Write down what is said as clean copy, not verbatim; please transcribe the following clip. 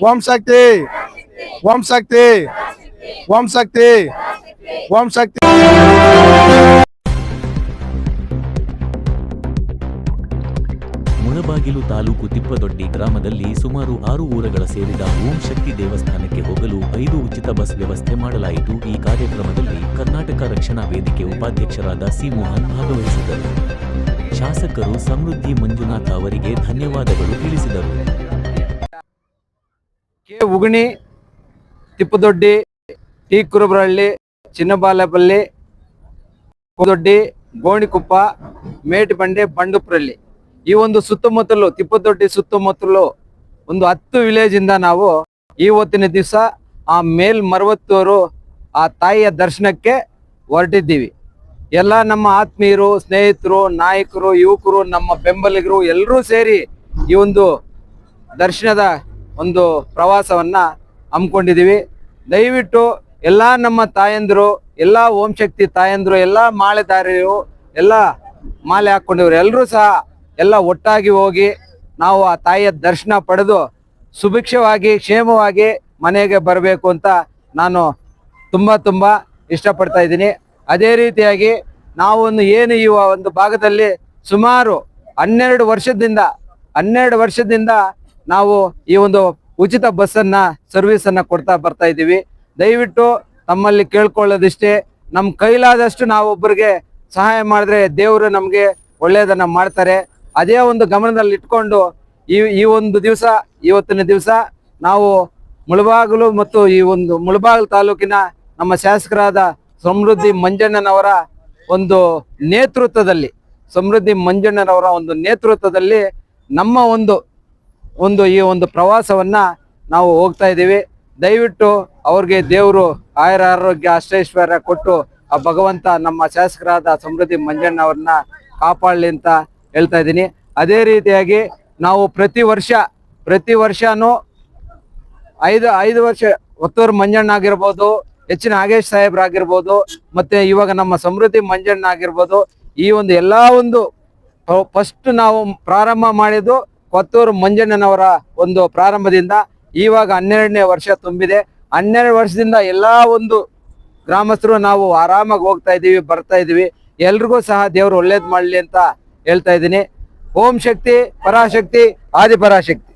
ಓಂ ಶಕ್ತಿ ಓಂ ಶಕ್ತಿ ಓಂ ಶಕ್ತಿ ಓಂ ಶಕ್ತಿ. ಮುಳಬಾಗಿಲು ತಾಲೂಕು ತಿಪ್ಪದೊಡ್ಡಿ ಗ್ರಾಮದಲ್ಲಿ ಸುಮಾರು 6 ಊರುಗಳ ಸೇರಿದ ಓಂ ಶಕ್ತಿ ದೇವಸ್ಥಾನಕ್ಕೆ ಹೋಗಲು 5 ಉಚಿತ ಬಸ್ ವ್ಯವಸ್ಥೆ ಮಾಡಲಾಯಿತು. ಈ ಕಾರ್ಯಕ್ರಮದಲ್ಲಿ ಕರ್ನಾಟಕ ರಕ್ಷಣಾ ವೇದಿಕೆ ಉಪಾಧ್ಯಕ್ಷರಾದ ಸಿ ಮೋಹನ್ ಭಾಗವಹಿಸಿದರು. ಶಾಸಕರು ಸಮೃದ್ಧಿ ಮಂಜುನಾಥ್ ಅವರಿಗೆ ಧನ್ಯವಾದಗಳು ತಿಳಿಸಿದರು. ಕೆ ಉಗಣಿ, ತಿಪ್ಪದೊಡ್ಡಿ, ಟಿ ಕುರುಬರಹಳ್ಳಿ, ಚಿನ್ನಬಾಲಪಲ್ಲಿ, ದೊಡ್ಡಿ, ಗೋಣಿಕೊಪ್ಪ, ಮೇಟಿಬಂಡೆ, ಬಂಡುಪುರಳ್ಳಿ ಈ ಒಂದು ಸುತ್ತಮುತ್ತಲು ತಿಪ್ಪದೊಡ್ಡಿ ಸುತ್ತಮುತ್ತಲು ಒಂದು 10 ವಿಲೇಜ್ ಇಂದ ನಾವು ಇವತ್ತಿನ ದಿವಸ ಆ ಮರವತ್ತೂರು ಆ ತಾಯಿಯ ದರ್ಶನಕ್ಕೆ ಹೊರಟಿದ್ದೀವಿ. ಎಲ್ಲ ನಮ್ಮ ಆತ್ಮೀಯರು, ಸ್ನೇಹಿತರು, ನಾಯಕರು, ಯುವಕರು, ನಮ್ಮ ಬೆಂಬಲಿಗರು ಎಲ್ಲರೂ ಸೇರಿ ಈ ಒಂದು ದರ್ಶನದ ಒಂದು ಪ್ರವಾಸವನ್ನ ಹಮ್ಮಿಕೊಂಡಿದ್ದೀವಿ. ದಯವಿಟ್ಟು ಎಲ್ಲ ನಮ್ಮ ತಾಯಂದಿರು, ಎಲ್ಲ ಓಂ ಶಕ್ತಿ ತಾಯಂದಿರು, ಎಲ್ಲ ಮಾಲೆದಾರರು, ಎಲ್ಲ ಮಾಲೆ ಹಾಕೊಂಡಿವ್ರು ಎಲ್ಲರೂ ಸಹ ಎಲ್ಲ ಒಟ್ಟಾಗಿ ಹೋಗಿ ನಾವು ಆ ತಾಯಿಯ ದರ್ಶನ ಪಡೆದು ಸುಭಿಕ್ಷವಾಗಿ ಕ್ಷೇಮವಾಗಿ ಮನೆಗೆ ಬರಬೇಕು ಅಂತ ನಾನು ತುಂಬ ಇಷ್ಟಪಡ್ತಾ ಇದ್ದೀನಿ. ಅದೇ ರೀತಿಯಾಗಿ ನಾವು ಏನು ಈ ಒಂದು ಭಾಗದಲ್ಲಿ ಸುಮಾರು 12 ವರ್ಷದಿಂದ ನಾವು ಈ ಒಂದು ಉಚಿತ ಬಸ್ಸನ್ನ ಸರ್ವಿಸನ್ನ ಕೊಡ್ತಾ ಬರ್ತಾ ಇದ್ದೀವಿ. ದಯವಿಟ್ಟು ತಮ್ಮಲ್ಲಿ ಕೇಳ್ಕೊಳ್ಳೋದಿಷ್ಟೇ, ನಮ್ಮ ಕೈಲಾದಷ್ಟು ನಾವು ಒಬ್ಬರಿಗೆ ಸಹಾಯ ಮಾಡಿದ್ರೆ ದೇವರು ನಮಗೆ ಒಳ್ಳೆಯದನ್ನ ಮಾಡ್ತಾರೆ. ಅದೇ ಒಂದು ಗಮನದಲ್ಲಿ ಇಟ್ಕೊಂಡು ಈ ಒಂದು ದಿವಸ, ಇವತ್ತಿನ ದಿವಸ ನಾವು ಮುಳಬಾಗಿಲು ಮತ್ತು ಈ ಒಂದು ಮುಳಬಾಗಿಲು ತಾಲೂಕಿನ ನಮ್ಮ ಶಾಸಕರಾದ ಸಮೃದ್ಧಿ ಮಂಜಣ್ಣನವರ ಒಂದು ನೇತೃತ್ವದಲ್ಲಿ ನಮ್ಮ ಈ ಒಂದು ಪ್ರವಾಸವನ್ನ ನಾವು ಹೋಗ್ತಾ ಇದ್ದೀವಿ. ದಯವಿಟ್ಟು ಅವ್ರಿಗೆ ದೇವರು ಆಯುರ ಆರೋಗ್ಯ ಅಷ್ಟೈಶ್ವರ್ಯ ಕೊಟ್ಟು ಆ ಭಗವಂತ ನಮ್ಮ ಶಾಸಕರಾದ ಸಮೃದ್ಧಿ ಮಂಜಣ್ಣ ಅವ್ರನ್ನ ಕಾಪಾಡಲಿ ಅಂತ ಹೇಳ್ತಾ ಇದ್ದೀನಿ. ಅದೇ ರೀತಿಯಾಗಿ ನಾವು ಪ್ರತಿ ವರ್ಷನೂ 5 ವರ್ಷ ಒತ್ತೂರು ಮಂಜಣ್ಣ ಆಗಿರ್ಬೋದು, ಹೆಚ್ಚಿನ ನಾಗೇಶ್ ಸಾಹೇಬ್ರಾಗಿರ್ಬೋದು, ಮತ್ತೆ ಇವಾಗ ನಮ್ಮ ಸಮೃದ್ಧಿ ಮಂಜಣ್ಣ ಆಗಿರ್ಬೋದು, ಈ ಒಂದು ಎಲ್ಲ ಒಂದು ಫಸ್ಟ್ ನಾವು ಪ್ರಾರಂಭ ಮಾಡಿದ್ದು ಕೊತ್ತೂರು ಮಂಜಣ್ಣನವರ ಒಂದು ಪ್ರಾರಂಭದಿಂದ ಇವಾಗ 12ನೇ ವರ್ಷ ತುಂಬಿದೆ. 12 ವರ್ಷದಿಂದ ಎಲ್ಲ ಒಂದು ಗ್ರಾಮಸ್ಥರು ನಾವು ಆರಾಮಾಗಿ ಹೋಗ್ತಾ ಇದ್ದೀವಿ, ಬರ್ತಾ ಇದ್ದೀವಿ. ಎಲ್ರಿಗೂ ಸಹ ದೇವರು ಒಳ್ಳೇದು ಮಾಡಲಿ ಅಂತ ಹೇಳ್ತಾ ಇದ್ದೀನಿ. ಓಂ ಶಕ್ತಿ, ಪರಾಶಕ್ತಿ, ಆದಿಪರಾಶಕ್ತಿ.